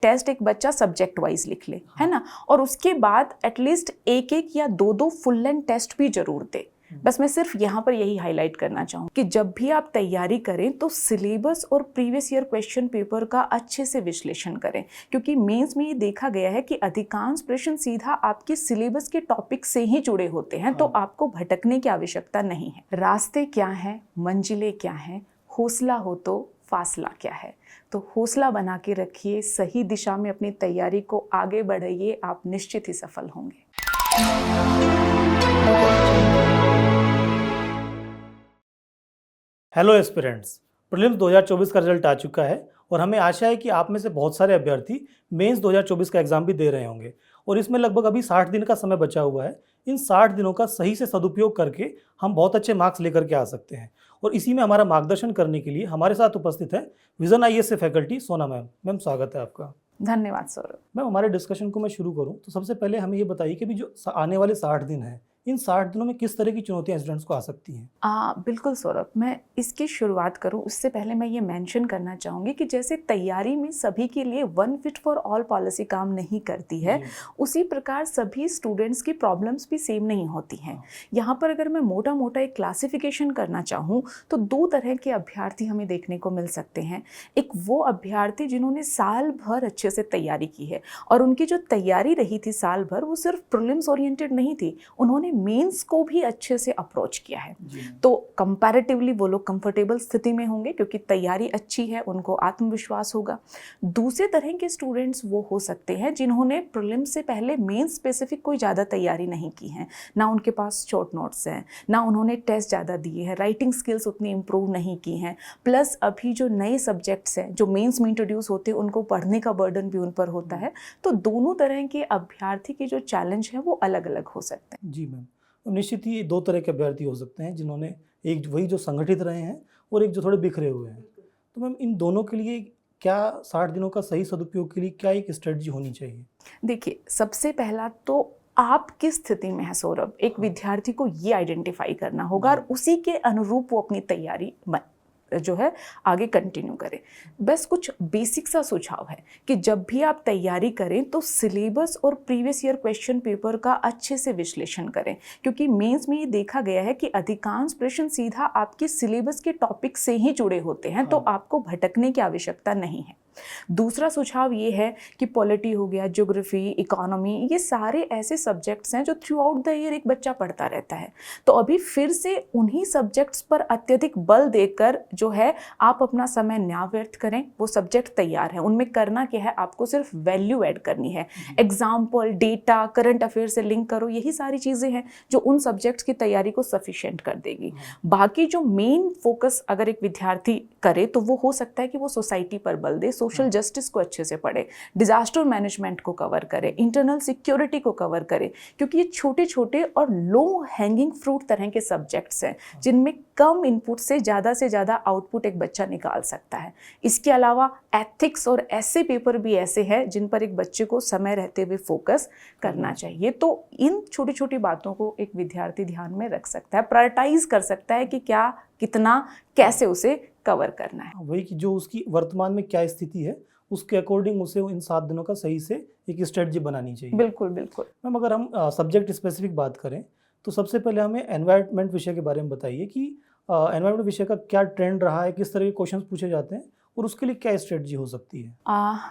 Test एक बच्चा subject wise लिख ले, है ना, और उसके बाद एटलीस्ट एक एक या दो दो फुल लेंथ टेस्ट भी जरूर दे। बस मैं सिर्फ यहाँ पर यही हाईलाइट करना चाहूँ कि जब भी आप तैयारी करें तो सिलेबस और प्रीवियस ईयर क्वेश्चन पेपर का अच्छे से विश्लेषण करें, क्योंकि मेंस में ये देखा गया है कि अधिकांश प्रश्न सीधा आपके सिलेबस के टॉपिक से ही जुड़े होते हैं। तो आपको भटकने की आवश्यकता नहीं है। रास्ते क्या हैं, मंजिलें क्या हैं, हौसला हो तो फासला क्या है। तो हौसला बना के रखिए, सही दिशा में अपनी तैयारी को आगे बढ़ाइए, आप निश्चित ही सफल होंगे। हेलो एस्पिरेंट्स, प्रीलिम्स 2024 का रिजल्ट आ चुका है और हमें आशा है कि आप में से बहुत सारे अभ्यर्थी मेंस 2024 का एग्जाम भी दे रहे होंगे और इसमें लगभग अभी 60 दिन का समय बचा हुआ है। इन 60 दिनों का सही से सदुपयोग करके हम बहुत अच्छे मार्क्स लेकर के आ सकते हैं और इसी में हमारा मार्गदर्शन करने के लिए हमारे साथ उपस्थित है विजन आईएएस से फैकल्टी सोना मैम। मैम स्वागत है आपका। धन्यवाद सौरभ। मैम हमारे डिस्कशन को मैं शुरू करूं तो सबसे पहले हमें ये बताइए कि भी जो आने वाले 60 दिन हैं, इन 60 दिनों में किस तरह की चुनौतियां स्टूडेंट्स को आ सकती हैं? बिल्कुल सौरभ, मैं इसकी शुरुआत करूं उससे पहले मैं ये मेंशन करना चाहूँगी कि जैसे तैयारी में सभी के लिए one fit for all policy काम नहीं करती है, उसी प्रकार सभी स्टूडेंट्स की प्रॉब्लम्स भी सेम नहीं होती हैं। यहाँ पर अगर मैं मोटा मोटा एक क्लासिफिकेशन करना चाहूँ तो दो तरह के अभ्यर्थी हमें देखने को मिल सकते हैं। एक वो अभ्यर्थी जिन्होंने साल भर अच्छे से तैयारी की है और उनकी जो तैयारी रही थी साल भर वो सिर्फ प्रीलिम्स ओरिएंटेड नहीं थी, उन्होंने मेंस को भी अच्छे से अप्रोच किया है। तो कंपैरेटिवली वो लोग कंफर्टेबल स्थिति में होंगे क्योंकि तैयारी अच्छी है, उनको आत्मविश्वास होगा। दूसरे तरह के स्टूडेंट्स वो हो सकते हैं जिन्होंने प्रीलिम्स से पहले मेंस स्पेसिफिक कोई ज़्यादा तैयारी नहीं की है, ना उनके पास शॉर्ट नोट्स हैं, ना उन्होंने टेस्ट ज़्यादा दिए हैं, राइटिंग स्किल्स उतनी इंप्रूव नहीं की हैं, प्लस अभी जो नए सब्जेक्ट्स हैं जो मेंस में इंट्रोड्यूस होते हैं उनको पढ़ने का बर्डन भी उन पर होता है। तो दोनों तरह के अभ्यर्थी के जो चैलेंज है वो अलग अलग हो सकते हैं। जी मैम, निश्चित ही दो तरह के अभ्यर्थी हो सकते हैं, जिन्होंने एक वही जो संगठित रहे हैं और एक जो थोड़े बिखरे हुए हैं। तो मैम इन दोनों के लिए क्या 60 दिनों का सही सदुपयोग के लिए क्या एक स्ट्रेटजी होनी चाहिए? देखिए, सबसे पहला तो आप किस स्थिति में है सौरभ, एक विद्यार्थी को ये आइडेंटिफाई करना होगा और उसी के अनुरूप वो अपनी तैयारी जो है आगे कंटिन्यू करें। बस कुछ बेसिक सा सुझाव है कि जब भी आप तैयारी करें तो सिलेबस और प्रीवियस ईयर क्वेश्चन पेपर का अच्छे से विश्लेषण करें, क्योंकि मेंस में ये देखा गया है कि अधिकांश प्रश्न सीधा आपके सिलेबस के टॉपिक से ही जुड़े होते हैं। तो आपको भटकने की आवश्यकता नहीं है। दूसरा सुझाव ये है कि पॉलिटी हो गया, ज्योग्राफी, इकोनॉमी, ये सारे ऐसे सब्जेक्ट्स हैं जो थ्रू आउट द ईयर एक बच्चा पढ़ता रहता है। तो अभी फिर से उन्हीं सब्जेक्ट्स पर अत्यधिक बल देकर जो है आप अपना समय ना व्यर्थ करें। वो सब्जेक्ट तैयार है, उनमें करना क्या है, आपको सिर्फ वैल्यू ऐड करनी है। एग्जाम्पल, डेटा, करंट अफेयर से लिंक करो, यही सारी चीज़ें हैं जो उन सब्जेक्ट्स की तैयारी को सफिशिएंट कर देगी। बाकी जो मेन फोकस अगर एक विद्यार्थी करे तो वो हो सकता है कि वो सोसाइटी पर बल दे, सोशल जस्टिस को अच्छे से पढ़े, डिजास्टर मैनेजमेंट को कवर करे, इंटरनल सिक्योरिटी को कवर करे, क्योंकि ये छोटे छोटे और लो हैंगिंग फ्रूट तरह के सब्जेक्ट्स हैं जिनमें कम इनपुट से ज़्यादा आउटपुट एक बच्चा निकाल सकता है। इसके अलावा एथिक्स और ऐसे पेपर भी ऐसे हैं जिन पर एक बच्चे को समय रहते हुए फोकस करना चाहिए। तो इन छोटी छोटी बातों को एक विद्यार्थी ध्यान में रख सकता है, प्रायोरिटाइज कर सकता है कि क्या, कितना, कैसे उसे कवर करना है। वही कि जो उसकी वर्तमान में क्या स्थिति है उसके अकॉर्डिंग उसे इन 7 दिनों का सही से एक स्ट्रेटजी बनानी चाहिए। बिल्कुल बिल्कुल मैम, अगर हम सब्जेक्ट स्पेसिफिक बात करें तो सबसे पहले हमें एनवायरनमेंट विषय के बारे में बताइए कि एनवायरनमेंट विषय का क्या ट्रेंड रहा है, किस तरह के क्वेश्चंस पूछे जाते हैं और उसके लिए क्या स्ट्रेटजी हो सकती है?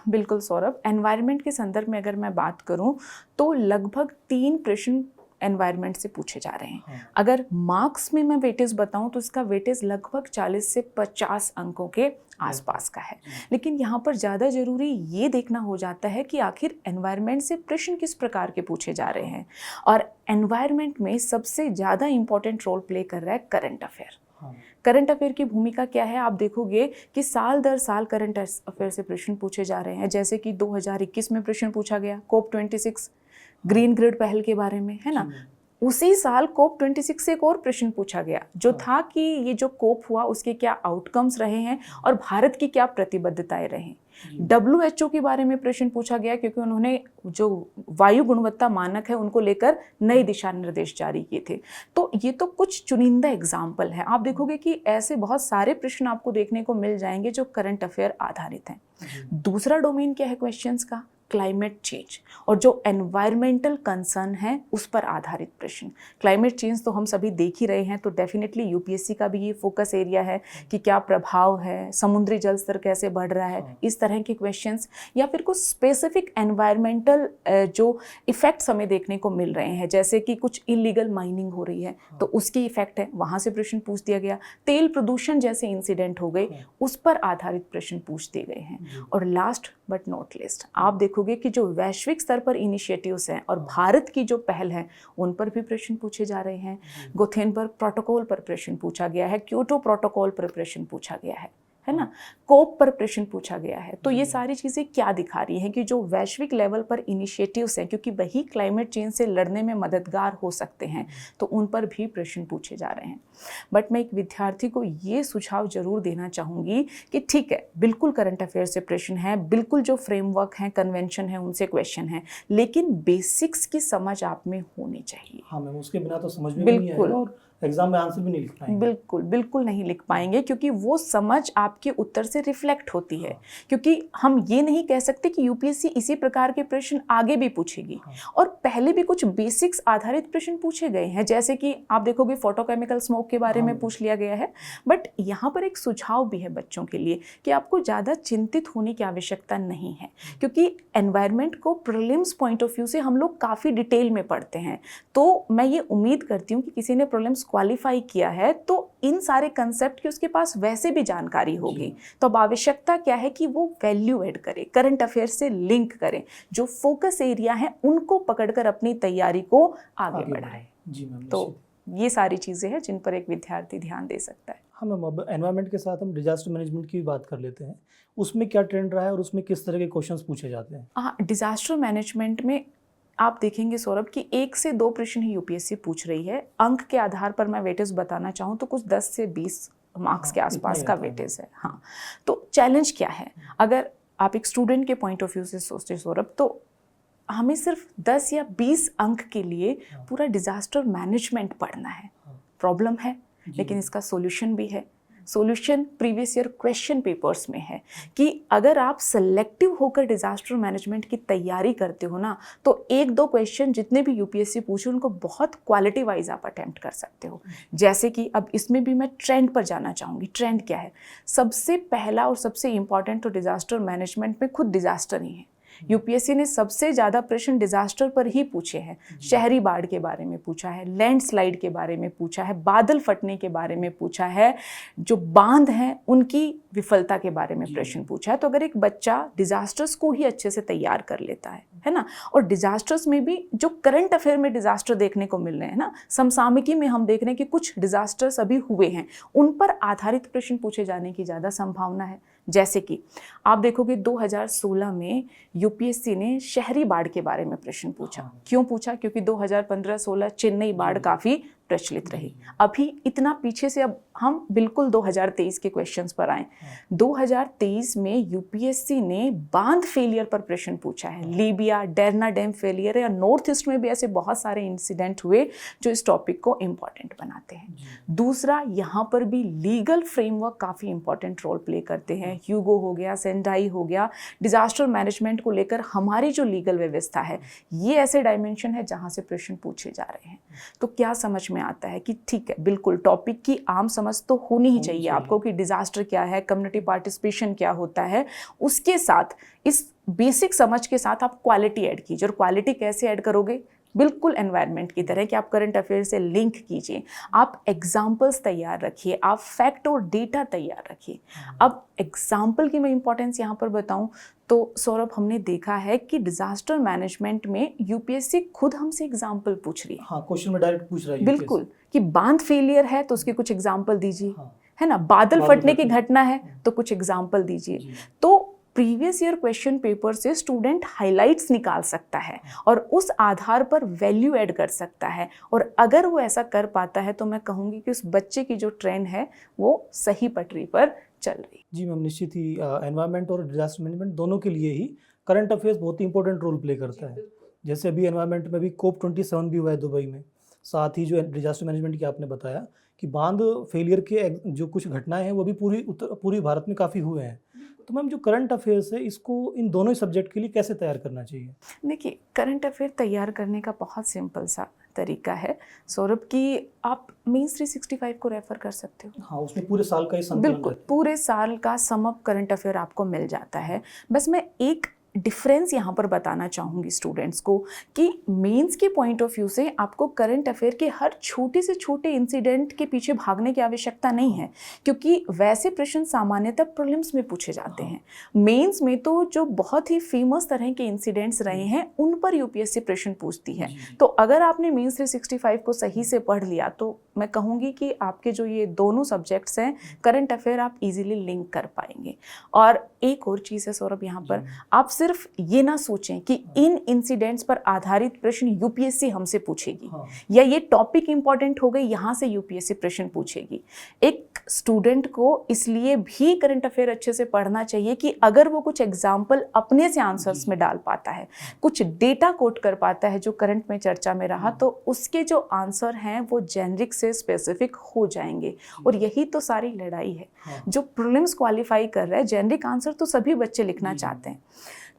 बिल्कुल सौरभ, एनवायरनमेंट के संदर्भ में अगर मैं बात करूं तो लगभग 3 प्रश्न एनवायरनमेंट से पूछे जा रहे हैं। अगर मार्क्स में मैं वेटेज बताऊं तो इसका वेटेज लगभग 40 से 50 अंकों के आसपास का है। लेकिन यहाँ पर ज़्यादा ज़रूरी ये देखना हो जाता है कि आखिर एनवायरनमेंट से प्रश्न किस प्रकार के पूछे जा रहे हैं, और एनवायरनमेंट में सबसे ज़्यादा इम्पॉर्टेंट रोल प्ले कर रहा है करंट अफेयर। करंट अफेयर की भूमिका क्या है, आप देखोगे कि साल दर साल करंट अफेयर से प्रश्न पूछे जा रहे हैं। जैसे कि 2021 में प्रश्न पूछा गया COP26 ग्रीन ग्रिड पहल के बारे में, है ना। उसी साल COP26 से एक और प्रश्न पूछा गया जो था कि ये जो कोप हुआ उसके क्या आउटकम्स रहे हैं और भारत की क्या प्रतिबद्धताएं रहीं। WHO के बारे में प्रश्न पूछा गया क्योंकि उन्होंने जो वायु गुणवत्ता मानक है उनको लेकर नए दिशा निर्देश जारी किए थे। तो ये तो कुछ चुनिंदा एग्जाम्पल है। आप देखोगे कि ऐसे बहुत सारे प्रश्न आपको देखने को मिल जाएंगे जो करंट अफेयर आधारित हैं। दूसरा डोमेन क्या है क्वेश्चंस का? क्लाइमेट चेंज और जो एनवायरमेंटल कंसर्न है उस पर आधारित प्रश्न। क्लाइमेट चेंज तो हम सभी देख ही रहे हैं, तो डेफिनेटली यूपीएससी का भी ये फोकस एरिया है कि क्या प्रभाव है, समुद्री जल स्तर कैसे बढ़ रहा है, इस तरह के क्वेश्चंस, या फिर कुछ स्पेसिफिक एनवायरमेंटल जो इफेक्ट्स हमें देखने को मिल रहे हैं, जैसे कि कुछ इलीगल माइनिंग हो रही है तो उसकी इफेक्ट है, वहाँ से प्रश्न पूछ दिया गया। तेल प्रदूषण जैसे इंसिडेंट हो गए उस पर आधारित प्रश्न पूछ दिए गए हैं। और लास्ट बट नॉट लिस्ट, आप देखोगे कि जो वैश्विक स्तर पर इनिशिएटिव्स हैं और भारत की जो पहल है उन पर भी प्रश्न पूछे जा रहे हैं। गोथेनबर्ग प्रोटोकॉल पर प्रश्न पूछा गया है, क्योटो प्रोटोकॉल पर प्रश्न पूछा गया है ना, कोप पर प्रश्न पूछा गया है। तो ये सारी चीज़ें क्या दिखा रही हैं कि जो वैश्विक लेवल पर इनिशिएटिव्स हैं, क्योंकि वही क्लाइमेट चेंज से लड़ने में मददगार हो सकते हैं, तो उन पर भी प्रश्न पूछे जा रहे हैं। बट मैं एक विद्यार्थी को ये सुझाव जरूर देना चाहूँगी कि ठीक है, बिल्कुल करंट अफेयर से प्रश्न है, बिल्कुल जो फ्रेमवर्क हैं, कन्वेंशन है, उनसे क्वेश्चन है, लेकिन बेसिक्स की समझ आप में होनी चाहिए। हाँ मैम, उसके बिना तो समझ में नहीं आएगा और एग्जाम में आंसर भी नहीं लिख पाएंगे। बिल्कुल बिल्कुल नहीं लिख पाएंगे, क्योंकि वो समझ आपके उत्तर से रिफ्लेक्ट होती है। क्योंकि हम ये नहीं कह सकते कि यूपीएससी इसी प्रकार के प्रश्न आगे भी पूछेगी, और पहले भी कुछ बेसिक्स आधारित प्रश्न पूछे गए हैं, जैसे कि आप देखोगे फोटोकेमिकल स्मोक के बारे में पूछ लिया गया है। बट यहाँ पर एक सुझाव भी है बच्चों के लिए कि आपको ज़्यादा चिंतित होने की आवश्यकता नहीं है, क्योंकि एनवायरनमेंट को प्रीलिम्स पॉइंट ऑफ व्यू से हम लोग काफ़ी डिटेल में पढ़ते हैं। तो मैं ये उम्मीद करती हूँ कि किसी ने प्रीलिम्स क्वालिफाई किया है तो इन सारे कंसेप्ट की उसके पास वैसे भी जानकारी होगी। तो अब आवश्यकता क्या है कि वो वैल्यू ऐड करे, करंट अफेयर से लिंक करें, जो फोकस एरिया है उनको पकड़कर अपनी तैयारी को आगे बढ़ाए। जी मैम, तो ये सारी चीज़ें हैं जिन पर एक विद्यार्थी ध्यान दे सकता है। हाँ मैम, अब एनवायरनमेंट के साथ हम डिजास्टर मैनेजमेंट की भी बात कर लेते हैं। उसमें क्या ट्रेंड रहा है और उसमें किस तरह के क्वेश्चंस पूछे जाते हैं? हाँ, डिजास्टर मैनेजमेंट में आप देखेंगे सौरभ कि 1 से 2 प्रश्न ही यूपीएससी पूछ रही है। अंक के आधार पर मैं वेटेज बताना चाहूँ तो कुछ 10 से 20 मार्क्स के आसपास का वेटेज है। हाँ, तो चैलेंज क्या है? अगर आप एक स्टूडेंट के पॉइंट ऑफ व्यू से सोचते सौरभ, तो हमें सिर्फ 10 या 20 अंक के लिए पूरा डिजास्टर मैनेजमेंट पढ़ना है। प्रॉब्लम है, लेकिन इसका सॉल्यूशन भी है। Solution previous year question papers में है कि अगर आप सेलेक्टिव होकर डिजास्टर मैनेजमेंट की तैयारी करते हो ना, तो 1-2 क्वेश्चन जितने भी यूपीएससी पूछे उनको बहुत क्वालिटी वाइज आप अटेम्प्ट कर सकते हो। जैसे कि अब इसमें भी मैं ट्रेंड पर जाना चाहूँगी। ट्रेंड क्या है? सबसे पहला और सबसे इम्पॉर्टेंट तो डिजास्टर मैनेजमेंट में खुद डिजास्टर ही है। यूपीएससी ने सबसे ज़्यादा प्रश्न डिजास्टर पर ही पूछे हैं। शहरी बाढ़ के बारे में पूछा है, लैंडस्लाइड के बारे में पूछा है, बादल फटने के बारे में पूछा है, जो बांध हैं उनकी विफलता के बारे में प्रश्न पूछा है। तो अगर एक बच्चा डिजास्टर्स को ही अच्छे से तैयार कर लेता है ना, और डिजास्टर्स में भी जो करंट अफेयर में डिजास्टर देखने को मिल रहे हैं ना, समसामयिकी में हम देख रहे हैं कि कुछ डिजास्टर्स अभी हुए हैं, उन पर आधारित प्रश्न पूछे जाने की ज़्यादा संभावना है। जैसे कि आप देखोगे 2016 में यूपीएससी ने शहरी बाढ़ के बारे में प्रश्न पूछा। क्यों पूछा? क्योंकि 2015-16 चेन्नई बाढ़ काफ़ी प्रचलित रही। अभी इतना पीछे से अब हम बिल्कुल 2023 के क्वेश्चंस पर आए। 2023 में यूपीएससी ने बांध फेलियर पर प्रश्न पूछा है। लीबिया, डेरना डैम फेलियर या नॉर्थ ईस्ट में भी ऐसे बहुत सारे इंसिडेंट हुए जो इस टॉपिक को इम्पॉर्टेंट बनाते हैं। दूसरा, यहाँ पर भी लीगल फ्रेमवर्क काफ़ी इंपॉर्टेंट रोल प्ले करते हैं। ह्यूगो हो गया, सेंडाई हो गया, डिजास्टर मैनेजमेंट को लेकर हमारी जो लीगल व्यवस्था है, ये ऐसे डायमेंशन है जहाँ से प्रश्न पूछे जा रहे हैं। तो क्या समझ में आता है कि ठीक है, बिल्कुल टॉपिक की आम समझ तो होनी ही चाहिए आपको कि डिजास्टर क्या है, कम्युनिटी पार्टिसिपेशन क्या होता है। उसके साथ इस बेसिक समझ के साथ आप क्वालिटी ऐड कीजिए। और क्वालिटी कैसे ऐड करोगे? बिल्कुल एनवायरनमेंट की तरह कि आप करंट अफेयर से लिंक कीजिए, आप एग्जाम्पल्स तैयार रखिए, आप फैक्ट और डेटा तैयार रखिए। अब एग्जाम्पल की मैं इंपॉर्टेंस यहाँ पर बताऊँ तो सौरभ, हमने देखा है कि डिजास्टर मैनेजमेंट में यूपीएससी खुद हमसे एग्जाम्पल पूछ रही है। हाँ, क्वेश्चन में डायरेक्ट पूछ रहा है बिल्कुल, कि बांध फेलियर है तो उसके कुछ एग्जाम्पल दीजिए, हाँ। है ना, बादल फटने की घटना है तो कुछ एग्जाम्पल दीजिए। तो प्रीवियस ईयर क्वेश्चन पेपर से स्टूडेंट हाइलाइट्स निकाल सकता है और उस आधार पर वैल्यू ऐड कर सकता है। और अगर वो ऐसा कर पाता है तो मैं कहूँगी कि उस बच्चे की जो ट्रेन है वो सही पटरी पर चल रही। जी मैम, निश्चित ही एनवायरनमेंट और डिजास्टर मैनेजमेंट दोनों के लिए ही करंट अफेयर्स बहुत ही इंपॉर्टेंट रोल प्ले करता है। जैसे अभी एनवायरनमेंट में भी COP27 भी हुआ है दुबई में। साथ ही जो डिजास्टर मैनेजमेंट की आपने बताया कि बांध फेलियर के जो कुछ घटनाएं हैं वो भी पूरी भारत में काफ़ी हुए हैं। तो मैम, जो करंट अफेयर्स है इसको इन दोनों ही सब्जेक्ट के लिए कैसे तैयार करना चाहिए? देखिए, करंट अफेयर तैयार करने का बहुत सिंपल सा तरीका है सौरभ, कि आप मेंस 365 को रेफर कर सकते हो। हाँ, उसमें पूरे साल का ही संकलन बिल्कुल, रहता है। पूरे साल का सम अप करंट अफेयर आपको मिल जाता है। बस मैं एक डिफरेंस यहाँ पर बताना चाहूँगी स्टूडेंट्स को कि मेंस के पॉइंट ऑफ व्यू से आपको करंट अफेयर के हर छोटे से छोटे इंसिडेंट के पीछे भागने की आवश्यकता नहीं है, क्योंकि वैसे प्रश्न सामान्यतः प्रीलिम्स में पूछे जाते हैं। मेंस में तो जो बहुत ही फेमस तरह के इंसिडेंट्स रहे हैं उन पर यूपीएससी प्रश्न पूछती है। तो अगर आपने मेंस 365 को सही से पढ़ लिया तो मैं कहूँगी कि आपके जो ये दोनों सब्जेक्ट्स हैं करंट अफेयर आप इजीली लिंक कर पाएंगे। और एक और चीज़ है सौरभ, यहाँ पर आप सिर्फ ये ना सोचें कि इन इंसिडेंट्स पर आधारित प्रश्न यूपीएससी हमसे पूछेगी या ये टॉपिक इंपॉर्टेंट हो गई यहाँ से यूपीएससी प्रश्न पूछेगी। एक स्टूडेंट को इसलिए भी करंट अफेयर अच्छे से पढ़ना चाहिए कि अगर वो कुछ एग्जाम्पल अपने से आंसर्स में डाल पाता है, कुछ डेटा कोट कर पाता है जो करंट में चर्चा में रहा, तो उसके जो आंसर हैं वो जेनरिक से स्पेसिफिक हो जाएंगे। और यही तो सारी लड़ाई है। जो प्रीलिम्स क्वालिफाई कर रहा है, जेनरिक आंसर तो सभी बच्चे लिखना चाहते हैं,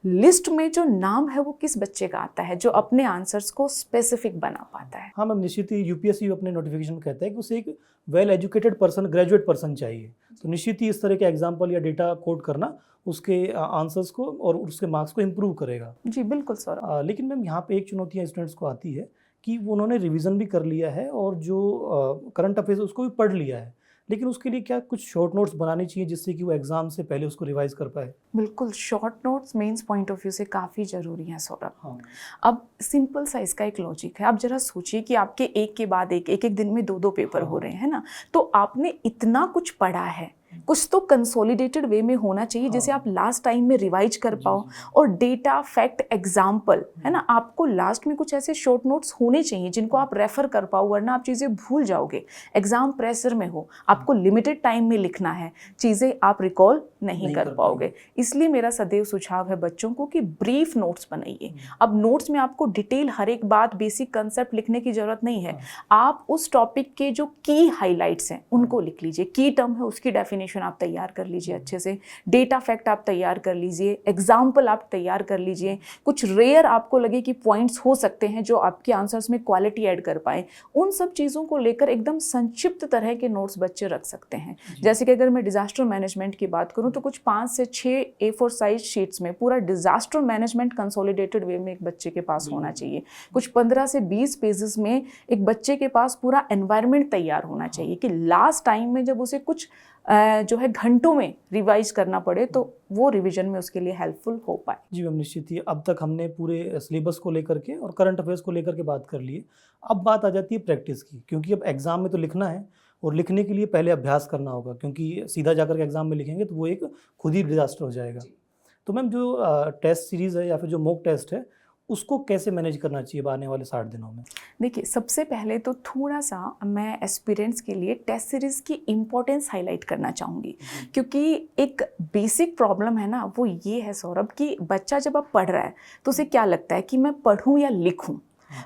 लिस्ट में जो नाम है वो किस बच्चे का आता है जो अपने आंसर्स को स्पेसिफिक बना पाता है। हाँ मैम, निश्चित ही यूपीएससी अपने नोटिफिकेशन में कहता है कि उसे एक well educated person, graduate person चाहिए। तो निश्चित ही इस तरह के एग्जाम्पल या डेटा कोड करना उसके आंसर्स को और उसके मार्क्स को इम्प्रूव करेगा। जी बिल्कुल सौरभ। लेकिन मैम, यहाँ पे एक चुनौतियाँ स्टूडेंट्स को आती है कि उन्होंने रिवीजन भी कर लिया है और जो करंट अफेयर्स उसको भी पढ़ लिया है, लेकिन उसके लिए क्या कुछ शॉर्ट नोट्स बनानी चाहिए जिससे कि वो एग्जाम से पहले उसको रिवाइज कर पाए? बिल्कुल, short notes mains point of view से काफ़ी ज़रूरी हैं सौरभ। हाँ। अब सिंपल सा इसका एक लॉजिक है। आप जरा सोचिए कि आपके एक के बाद एक दिन में 2 पेपर हो रहे हैं ना, तो आपने इतना कुछ पढ़ा है, कुछ तो कंसोलिडेटेड वे में होना चाहिए जिसे आप लास्ट टाइम में रिवाइज कर पाओ। और डेटा, फैक्ट, एग्जाम्पल, है ना, आपको लास्ट में कुछ ऐसे शॉर्ट नोट्स होने चाहिए जिनको आप रेफर कर पाओ, वरना आप चीज़ें भूल जाओगे। एग्जाम प्रेशर में हो, आपको लिमिटेड टाइम में लिखना है, चीज़ें आप रिकॉल नहीं कर पाओगे। इसलिए मेरा सदैव सुझाव है बच्चों को कि ब्रीफ नोट्स बनाइए। अब नोट्स में आपको डिटेल हर एक बात, बेसिक कंसेप्ट लिखने की जरूरत नहीं है। आप उस टॉपिक के जो की हाईलाइट्स हैं उनको लिख लीजिए। की टर्म है उसकी डेफिनेशन आप तैयार कर लीजिए अच्छे से, डेटा फैक्ट आप तैयार कर लीजिए, एग्जाम्पल आप तैयार कर लीजिए। कुछ रेयर आपको लगे कि पॉइंट्स हो सकते हैं जो आपके आंसर्स में क्वालिटी ऐड कर पाए, उन सब चीज़ों को लेकर एकदम संक्षिप्त तरह के नोट्स बच्चे रख सकते हैं। जैसे कि अगर मैं डिजास्टर मैनेजमेंट की बात करूं तो कुछ 5 से 6 A4 साइज शीट्स में पूरा डिजास्टर मैनेजमेंट कंसोलिडेटेड वे में एक बच्चे के पास होना चाहिए। कुछ 15 से 20 पेजेस में एक बच्चे के पास पूरा एनवायरनमेंट तैयार होना चाहिए कि लास्ट टाइम में जब उसे कुछ जो है घंटों में रिवाइज करना पड़े तो वो रिवीजन में उसके लिए हेल्पफुल हो पाए। जी मैम, निश्चित ही अब तक हमने पूरे सिलेबस को लेकर के और करंट अफेयर्स को लेकर के बात कर ली है। अब बात आ जाती है प्रैक्टिस की, क्योंकि अब एग्जाम में तो लिखना है और लिखने के लिए पहले अभ्यास करना होगा, क्योंकि सीधा जाकर के एग्जाम में लिखेंगे तो वो एक खुद ही डिजास्टर हो जाएगा। तो मैम, जो टेस्ट सीरीज़ है या फिर जो मॉक टेस्ट है उसको कैसे मैनेज करना चाहिए आने वाले 60 दिनों में? देखिए, सबसे पहले तो थोड़ा सा मैं एस्पिरेंट्स के लिए टेस्ट सीरीज़ की इम्पोर्टेंस हाईलाइट करना चाहूँगी, क्योंकि एक बेसिक प्रॉब्लम है ना, वो ये है सौरभ कि बच्चा जब अब पढ़ रहा है तो उसे क्या लगता है कि मैं पढ़ूँ या लिखूँ।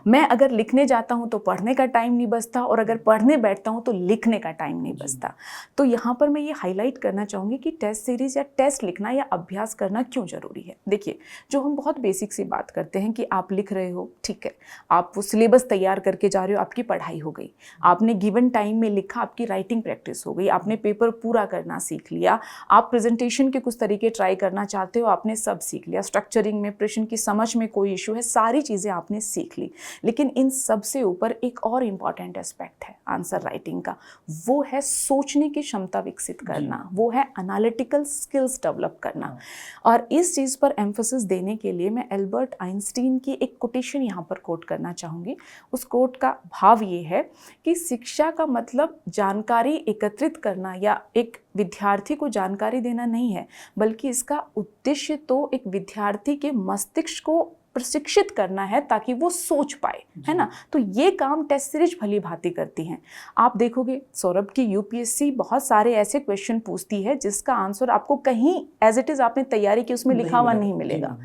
मैं अगर लिखने जाता हूँ तो पढ़ने का टाइम नहीं बचता, और अगर पढ़ने बैठता हूँ तो लिखने का टाइम नहीं बचता। तो यहाँ पर मैं ये हाईलाइट करना चाहूँगी कि टेस्ट सीरीज़ या टेस्ट लिखना या अभ्यास करना क्यों ज़रूरी है। देखिए, जो हम बहुत बेसिक सी बात करते हैं कि आप लिख रहे हो, ठीक है, आप वो सिलेबस तैयार करके जा रहे हो, आपकी पढ़ाई हो गई, आपने गिवन टाइम में लिखा, आपकी राइटिंग प्रैक्टिस हो गई, आपने पेपर पूरा करना सीख लिया, आप प्रेजेंटेशन के कुछ तरीके ट्राई करना चाहते हो, आपने सब सीख लिया, स्ट्रक्चरिंग में, प्रश्न की समझ में कोई इशू है, सारी चीज़ें आपने सीख ली। लेकिन इन सब से ऊपर एक और इम्पॉर्टेंट एस्पेक्ट है आंसर राइटिंग का, वो है सोचने की क्षमता विकसित करना, वो है एनालिटिकल स्किल्स डेवलप करना। और इस चीज़ पर एम्फोसिस देने के लिए मैं एल्बर्ट आइंस्टीन की एक कोटेशन यहाँ पर कोट करना चाहूँगी। उस कोट का भाव ये है कि शिक्षा का मतलब जानकारी एकत्रित करना या एक विद्यार्थी को जानकारी देना नहीं है, बल्कि इसका उद्देश्य तो एक विद्यार्थी के मस्तिष्क को प्रशिक्षित करना है ताकि वो सोच पाए, है ना। तो ये काम टेस्ट सीरीज भली भांति करती हैं। आप देखोगे सौरभ की यूपीएससी बहुत सारे ऐसे क्वेश्चन पूछती है जिसका आंसर आपको कहीं एज इट इज आपने तैयारी की उसमें लिखा हुआ नहीं मिलेगा।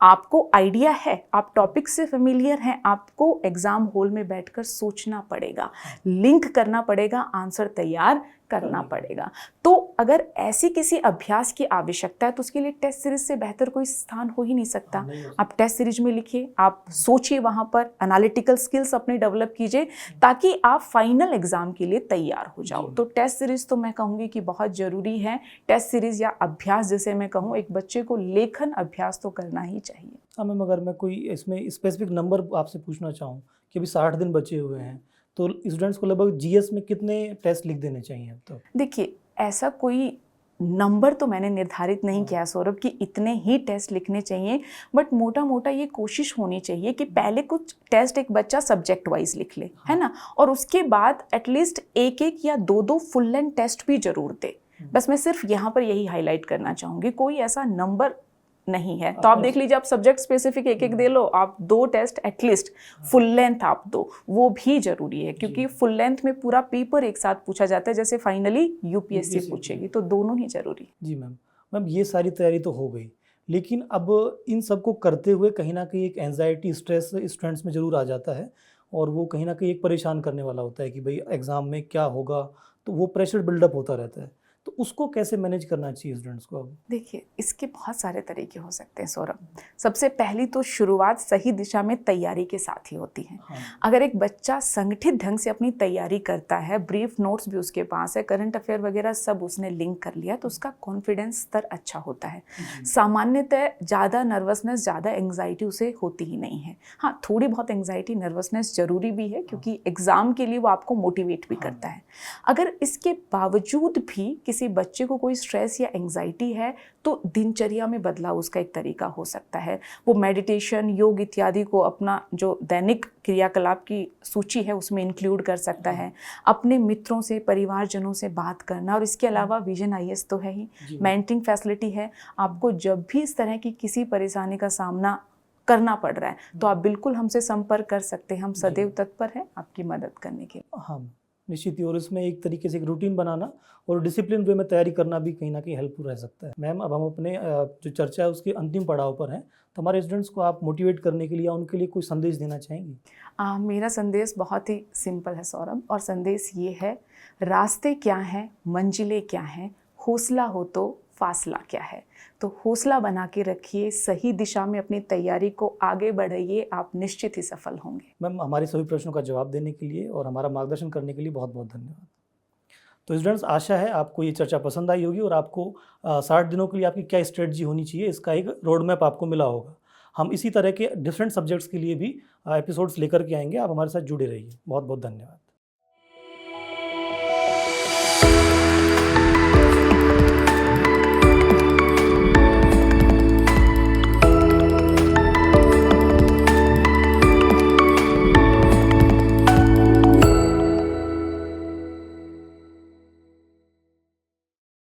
आपको आइडिया है, आप टॉपिक से फेमिलियर हैं, आपको एग्जाम हॉल में बैठकर सोचना पड़ेगा, लिंक करना पड़ेगा, आंसर तैयार करना पड़ेगा। तो अगर ऐसी किसी अभ्यास की आवश्यकता है तो उसके लिए टेस्ट सीरीज से बेहतर कोई स्थान हो ही नहीं सकता। आप टेस्ट सीरीज में लिखिए, आप सोचिए, वहां पर एनालिटिकल स्किल्स अपने डेवलप कीजिए ताकि आप फाइनल एग्जाम के लिए तैयार हो जाओ। तो टेस्ट सीरीज तो मैं कहूँगी कि बहुत ज़रूरी है। टेस्ट सीरीज या अभ्यास जिसे मैं कहूँ, एक बच्चे को लेखन अभ्यास तो करना ही चाहिए। हाँ मैम, अगर मैं कोई इसमें स्पेसिफिक नंबर आपसे पूछना चाहूँ कि अभी 60 दिन बचे हुए हैं तो स्टूडेंट्स को लगभग जीएस में कितने टेस्ट लिख देने चाहिए अब तक? देखिए, ऐसा कोई नंबर तो मैंने निर्धारित नहीं किया सौरभ कि इतने ही टेस्ट लिखने चाहिए, बट मोटा मोटा ये कोशिश होनी चाहिए कि पहले कुछ टेस्ट एक बच्चा सब्जेक्ट वाइज लिख ले, है ना, और उसके बाद एटलीस्ट एक एक या दो दो फुल लेंथ टेस्ट भी जरूर दे। बस मैं सिर्फ यहाँ पर यही हाईलाइट करना चाहूँगी, कोई ऐसा नंबर नहीं है। तो आप देख लीजिए, आप सब्जेक्ट स्पेसिफिक एक एक दे लो, आप 2 टेस्ट एटलीस्ट फुल लेंथ आप दो, वो भी जरूरी है क्योंकि फुल लेंथ में पूरा पेपर एक साथ पूछा जाता है जैसे फाइनली यूपीएससी पूछेगी, तो दोनों ही जरूरी। जी मैम, ये सारी तैयारी तो हो गई, लेकिन अब इन सबको करते हुए कहीं ना कहीं एक एंजाइटी, स्ट्रेस स्टूडेंट्स में ज़रूर आ जाता है और वो कहीं ना कहीं एक परेशान करने वाला होता है कि भाई एग्ज़ाम में क्या होगा, तो वो प्रेशर बिल्डअप होता रहता है। तो उसको कैसे मैनेज करना चाहिए स्टूडेंट्स को? अब देखिए, इसके बहुत सारे तरीके हो सकते हैं सौरभ। सबसे पहली तो शुरुआत सही दिशा में तैयारी के साथ ही होती है। अगर एक बच्चा संगठित ढंग से अपनी तैयारी करता है, ब्रीफ नोट्स भी उसके पास है, करंट अफेयर वगैरह सब उसने लिंक कर लिया, तो उसका कॉन्फिडेंस स्तर अच्छा होता है। सामान्यतः ज़्यादा नर्वसनेस, ज़्यादा एंग्जाइटी उसे होती ही नहीं है। हाँ, थोड़ी बहुत एंग्जाइटी, नर्वसनेस जरूरी भी है क्योंकि एग्ज़ाम के लिए वो आपको मोटिवेट भी करता है। अगर इसके बावजूद भी किसी बच्चे को कोई स्ट्रेस या एंग्जाइटी है तो दिनचर्या में बदलाव उसका एक तरीका हो सकता है। वो मेडिटेशन, योग इत्यादि को अपना जो दैनिक क्रियाकलाप की सूची है उसमें इंक्लूड कर सकता है। अपने मित्रों से, परिवारजनों से बात करना, और इसके अलावा विजन आईएएस तो है ही, मेंटरिंग फैसिलिटी है। आपको जब भी इस तरह की किसी परेशानी का सामना करना पड़ रहा है तो आप बिल्कुल हमसे संपर्क कर सकते हैं। हम सदैव तत्पर हैं आपकी मदद करने के लिए। हाँ निश्चित ही, और इसमें एक तरीके से एक रूटीन बनाना और डिसिप्लिन वे में तैयारी करना भी कहीं ना कहीं हेल्पफुल रह सकता है। मैम, अब हम अपने जो चर्चा है उसके अंतिम पड़ाव पर हैं, तो हमारे स्टूडेंट्स को आप मोटिवेट करने के लिए उनके लिए कोई संदेश देना चाहेंगी? मेरा संदेश बहुत ही सिंपल है सौरभ, और संदेश ये है, रास्ते क्या हैं, मंजिलें क्या हैं, हौसला हो तो फासला क्या है। तो हौसला बना के रखिए, सही दिशा में अपनी तैयारी को आगे बढ़ाइए, आप निश्चित ही सफल होंगे। मैम, हमारे सभी प्रश्नों का जवाब देने के लिए और हमारा मार्गदर्शन करने के लिए बहुत बहुत धन्यवाद। तो स्टूडेंट्स, आशा है आपको ये चर्चा पसंद आई होगी और आपको 60 दिनों के लिए आपकी क्या स्ट्रेटजी होनी चाहिए इसका एक रोड मैप आपको मिला होगा। हम इसी तरह के डिफरेंट सब्जेक्ट्स के लिए भी एपिसोड्स लेकर के आएंगे। आप हमारे साथ जुड़े रहिए। बहुत बहुत धन्यवाद।